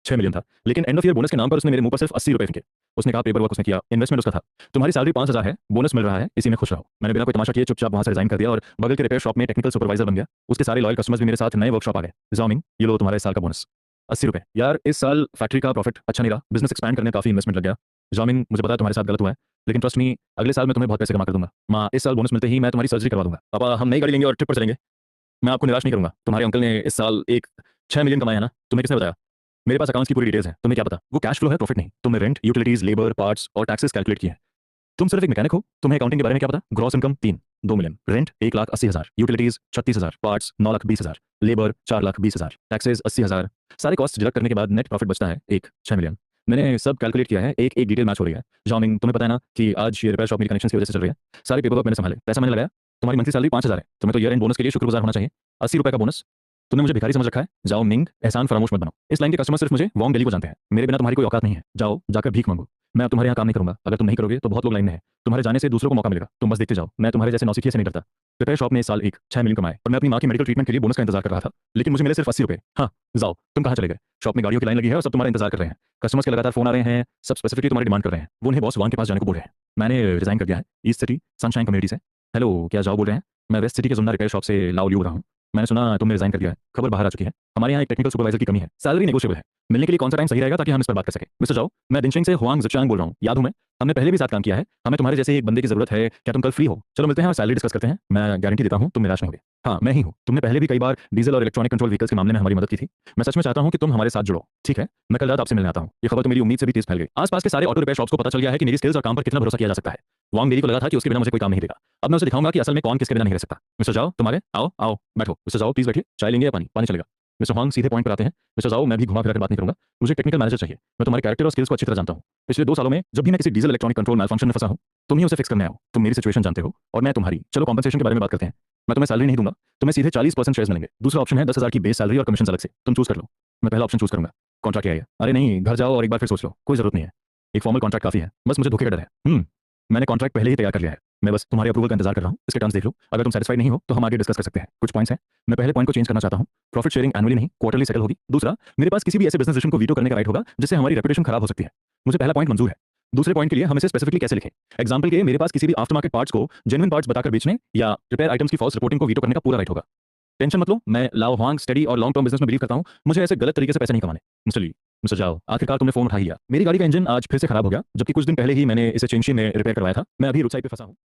6 million था, लेकिन end of year bonus के नाम पर उसने मेरे मुंह पर सिर्फ 80 रुपए फेंके। उसने कहा पेपर वर्क उसने किया, इन्वेस्टमेंट उसका था। तुम्हारी सैलरी 5,000 है, बोनस मिल रहा है, इसी में खुश रहो। मैंने बिना कोई तमाशा किए चुपचाप वहां से रिजाइन कर दिया और बगल के रिपेयर शॉप में टेक्निकल सुपरवाइजर बन गया। उसके सारे लॉयल कस्टमर्स भी मेरे साथ नए वर्कशॉप आ गए। जाओमिंग, ये लो तुम्हारे इस साल का बोनस, 80 रुपए। यार इस साल फैक्ट्री का प्रॉफिट अच्छा नहीं रहा, बिजनेस एक्सपैंड करने में काफी इन्वेस्टमेंट लग गया। जामिंग, मुझे पता है तुम्हारे साथ गलत हुआ है, लेकिन ट्रस्ट मी, अगले साल मैं तुम्हें बहुत पैसे कमा कर दूंगा। माँ, इस साल बोनस मिलते ही मैं तुम्हारी सर्जरी करवा दूंगा। पापा, हम नई गाड़ी लेंगे और ट्रिप पर चलेंगे। मैं आपको निराश नहीं करूंगा। तुम्हारे अंकल ने इस साल एक 6 मिलियन कमाया है ना, तुम्हें किसने बताया? मेरे पास अकाउंट्स की पूरी डिटेल्स हैं, तुम्हें क्या पता? वो कैश फ्लो है, प्रॉफिट नहीं। तुमने रेंट, यूटिलिटीज, लेबर, पार्ट्स और टैक्सेस कैलकुलेट किए हैं। तुम सिर्फ एक मैकेनिक हो, तुम्हें अकाउंटिंग के बारे में क्या पता? Gross income 2 million, rent 1,80,000, utilities 36,000, parts 9,20,000, labour 4,20,000, taxes 80,000। सारे कॉस्ट डिडक्ट करने के बाद नेट प्रॉफिट बचता है 6 मिलियन। मैंने सब कैलकुलेट किया है, एक एक डिटेल मैच हो रही है। जॉमिंग, तुम्हें पता है ना कि आज ये रिपेयर शॉप मेरी कनेक्शन की वजह से चल रही है। सारे पेपर वर्क मैंने संभाले, पैसा मैंने लगाया। तुम्हारी मंथली सैलरी 5,000 है, तुम्हें तो ईयर एंड बोनस के लिए शुक्रगुजार होना चाहिए। 80 रुपए का बोनस। तुमने मुझे भिखारी समझ रखा है। जाओ मिंग, एहसान फरामोश मत बनाओ। इस लाइन के कस्टमर सिर्फ मुझे वॉन्ग डेली को जानते हैं, मेरे बिना तुम्हारी कोई औकात नहीं है। जाओ जाकर भीख मांगो। मैं अब तुम्हारे यहाँ काम नहीं करूंगा। अगर तुम नहीं करोगे तो बहुत लोग लाइन में हैं। तुम्हारे जाने से दूसरों को मौका मिलेगा, तुम बस देखते जाओ। मैं तुम्हारे जैसे नौसिखिए से नहीं डरता। रिपेयर शॉप ने इस साल 6 मिलियन कमाए और मैं अपनी माँ की मेडिकल ट्रीटमेंट के लिए बोनस का इंतजार कर रहा था, लेकिन मुझे मिले सिर्फ 80 रुपए। हाँ, जाओ, तुम कहाँ चले गए? शॉप में गाड़ियों की लाइन लगी है और सब तुम्हारा इंतजार कर रहे हैं। कस्टमर्स के लगातार फोन आ रहे हैं, सब स्पेसिफिकली तुम्हारी डिमांड कर रहे हैं। वो उन्हें बॉस वांग के पास जाने को बोल रहे हैं। मैंने रिजाइन कर दिया है ईस्ट सिटी सनशाइन कम्युनिटी से। हेलो, क्या जाओ बोल रहे हैं? मैं वेस्ट सिटी के जुमना रिपेयर शॉप से लाओ लियो रहा हूँ। मैंने सुना तुमने रिजाइन कर दिया है, खबर बाहर आ चुकी है। हमारे यहाँ एक टेक्निकल सुपरवाइजर की कमी है, सैलरी नेगोशिएबल है। मिलने के लिए कौन सा टाइम सही रहेगा ताकि हम इस पर बात कर सकें? मिस्टर जाओ, मैं दिनशेंग से हुआंग जिचांग बोल रहा हूँ, याद हूँ मैं? हमने पहले भी साथ काम किया है। हमें तुम्हारे जैसे एक बंदे की जरूरत है, क्या तुम कल फ्री हो? चलो मिलते हैं और सैलरी डिस्कस करते हैं। मैं गारंटी देता हूँ तुम निराश नहीं होगे। हाँ, मैं ही हूँ। तुमने पहले भी कई बार डीजल और इलेक्ट्रॉनिक कंट्रोल व्हीकल्स के मामले में हमारी मदद की थी। मैं सच में चाहता हूँ कि तुम हमारे साथ जुड़ो। ठीक है, मैं कल रात आपसे मिलने आता हूँ। ये खबर तो मेरी उम्मीद से भी तेज फैल गई। आसपास के सारे ऑटो रिपेयर शॉप्स को पता चल गया है कि मेरी स्किल्स और काम पर कितना भरोसा किया जा सकता है। वांग मेरी को लगा था कि उसके बिना मुझे कोई काम नहीं देगा। अब मैं उसे दिखाऊंगा कि असल में कौन किसके बिना नहीं रह सकता। मिस्टर जाओ, तुम आ गए? आओ आओ बैठो। मिस्टर जाओ प्लीज बैठिए, चाय लेंगे या पानी? पानी चलेगा। मिस्टर हुआंग सीधे पॉइंट पर आते हैं। मिस्टर जाओ, मैं भी घुमा फिरा कर बात नहीं करूंगा। मुझे टेक्निकल मैनेजर चाहिए। मैं तुम्हारे कैरेक्टर और स्किल्स को अच्छी तरह जानता हूँ। पिछले 2 सालों में जब भी मैं किसी डीजल इलेक्ट्रॉनिक कंट्रोल मैलफंक्शन में फंसा हूँ, तुम ही उसे फिक्स करने आओ। तुम मेरी सिचुएशन जानते हो और मैं तुम्हारी। चलो कॉम्पनसेशन के बारे में बात करते हैं। मैं तुम्हें सैलरी नहीं दूंगा, तुम्हें सीधे 40% शेयर्स मिलेंगे। दूसरा ऑप्शन है 10,000 की बेस सैलरी और कमीशन अलग से। तुम चूज कर लो। मैं पहला ऑप्शन चूज करूंगा। कॉन्ट्रैक्ट आएगा? अरे नहीं, घर जाओ और एक बार फिर सोच लो, कोई जरूरत नहीं है। एक फॉर्मल कॉन्ट्रैक्ट काफी है, बस मुझे धोखे का डर है। मैंने कॉन्ट्रैक्ट पहले ही तैयार कर लिया है। मैं बस तुम्हारे अप्रूवल का इंतजार कर रहा हूँ। इसके टर्म्स देख लो, अगर तुम सेटिस्फाइड नहीं हो तो हम आगे डिस्कस कर सकते हैं। कुछ पॉइंट्स हैं, मैं पहले पॉइंट को चेंज करना चाहता हूँ। प्रॉफिट शेयरिंग एनुअली नहीं, क्वार्टरली सेटल होगी। दूसरा, मेरे पास किसी भी ऐसे बिजनेस डिसीजन को वीटो करने का राइट होगा जिससे हमारी रेपुटेशन खराब हो सकती है। मुझे पहला पॉइंट मंजूर है। दूसरे पॉइंट के लिए हम इसे स्पेसिफिकली कैसे लिखें? एग्जांपल के, मेरे पास किसी भी आफ्टर मार्केट पार्ट्स को जेन्युइन पार्ट्स बताकर बेचने या रिपेयर आइटम्स की फॉल्स रिपोर्टिंग को वीटो करने का पूरा राइट होगा। टेंशन मत लो, मैं लाओ हुआंग स्टडी और लॉन्ग टर्म बिजनेस में बिलीव करता हूँ। मुझे ऐसे गलत तरीके से पैसे नहीं कमाने। मिस्टर ली, मिस्टर जाओ, आखिरकार तुमने फोन उठा ही लिया। मेरी गाड़ी का इंजन आज फिर से खराब हो गया, जबकि कुछ दिन पहले ही मैंने इसे चेंगशी में रिपेयर करवाया था। मैं अभी रुचाई पे फंसा हूँ।